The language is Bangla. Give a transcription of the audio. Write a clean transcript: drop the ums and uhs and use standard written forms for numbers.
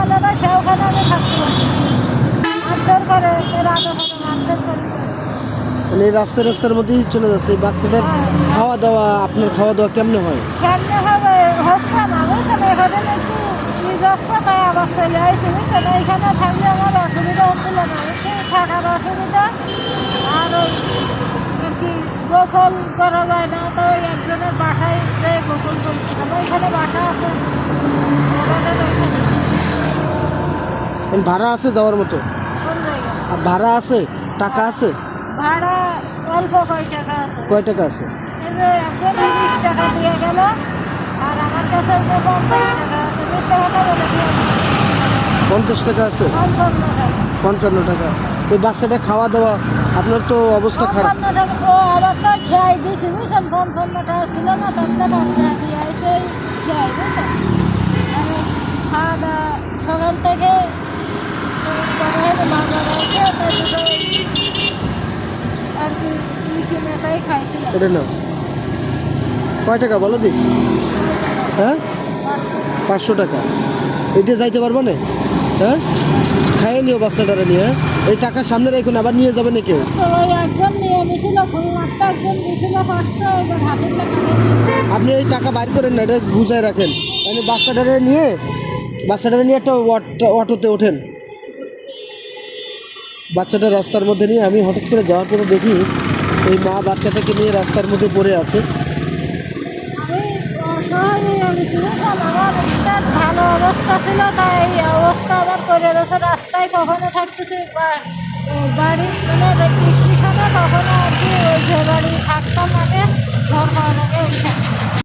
চলে না সেওখানে আমি থাকতে পারি। মারধর করে, এর আগে কোনো মারধর করেছে। মানে এই রাস্তার মধ্যেই চলে যাচ্ছে। এই বাচ্চাটার হ্যাঁ। খাওয়া দাওয়া, আপনার খাওয়া দাওয়া কেমনে হয়? কেমনে হবে হচ্ছে না বুঝছেন, এখানে একটু যাচ্ছে তাই আবার চলে আসছি বুঝছেন। এইখানে থাকলে আমার অসুবিধা হচ্ছিল না, একটু থাকার অসুবিধা। আর ওই আর কি গোসল করা যায় না, তো ওই একজনের বাসায় যে গোসল করছিলাম, ওইখানে বাসা আছে ওনাদের ওইখানে। ভাড়া আছে যাওয়ার মতো? কোন জায়গায় আর ভাড়া আছে, টাকা আছে? ভাড়া অল্প কয় টাকা আছে। কয় টাকা আছে? এই যে একজনে 20 টাকা দিয়ে গেল, আর আমার কাছে যে 50 টাকা আছে, মিথ্যা কথা বলে দিয়ে 50 টাকা আছে? 55 টাকা। 55 টাকা। এই বাচ্চাটা খাওয়া দাওয়া, আপনার তো অবস্থা খারাপ। 55 টাকা ও আবার তো খেয়াই দিয়েছি বুঝছেন। 55 টাকা ছিল না, তার 5 টাকা দিয়ে আসে খেয়াই বুঝছেন। আমি খাওয়া দাওয়া সকাল থেকে বাজার আছে, আর কি কিনেটাই খাইছিলাম। এটা না কয় টাকা বলো দি? হ্যাঁ, 500 টাকা। এটা যাইতে পারবো না? হ্যাঁ, খাইয়ে নিও বাচ্চাটারে নিয়ে। এই টাকা সামনে রেখুন, আবার নিয়ে যাবে না কেউ। ওই একজন নিয়ে নিয়েছিল, খুলনারটা একজন দিয়েছিল 500, এবার হাতের টাকা আপনি এই টাকা বাইর করেন না, এটা বুঝায় রাখেন। আপনি বাচ্চাটারে নিয়ে একটা অটোতে ওঠেন। বাচ্চাটা রাস্তার মধ্যে নিয়ে আমি হঠাৎ করে যাওয়ার পরে দেখি এই মা বাচ্চাটাকে নিয়ে রাস্তার মধ্যে পড়ে আছে। আমি অসহায় আমি ছিল, আমার একটা ভালো অবস্থা ছিল, তাই এই অবস্থা আবার করে রয়েছে। রাস্তায় কখনো থাকতেছে বাড়ি মানে স্টেশনে, কখনো আর কি ওই যে বাড়ি থাকতাম আগে ঘর খাওয়ার আগে ওইখানে।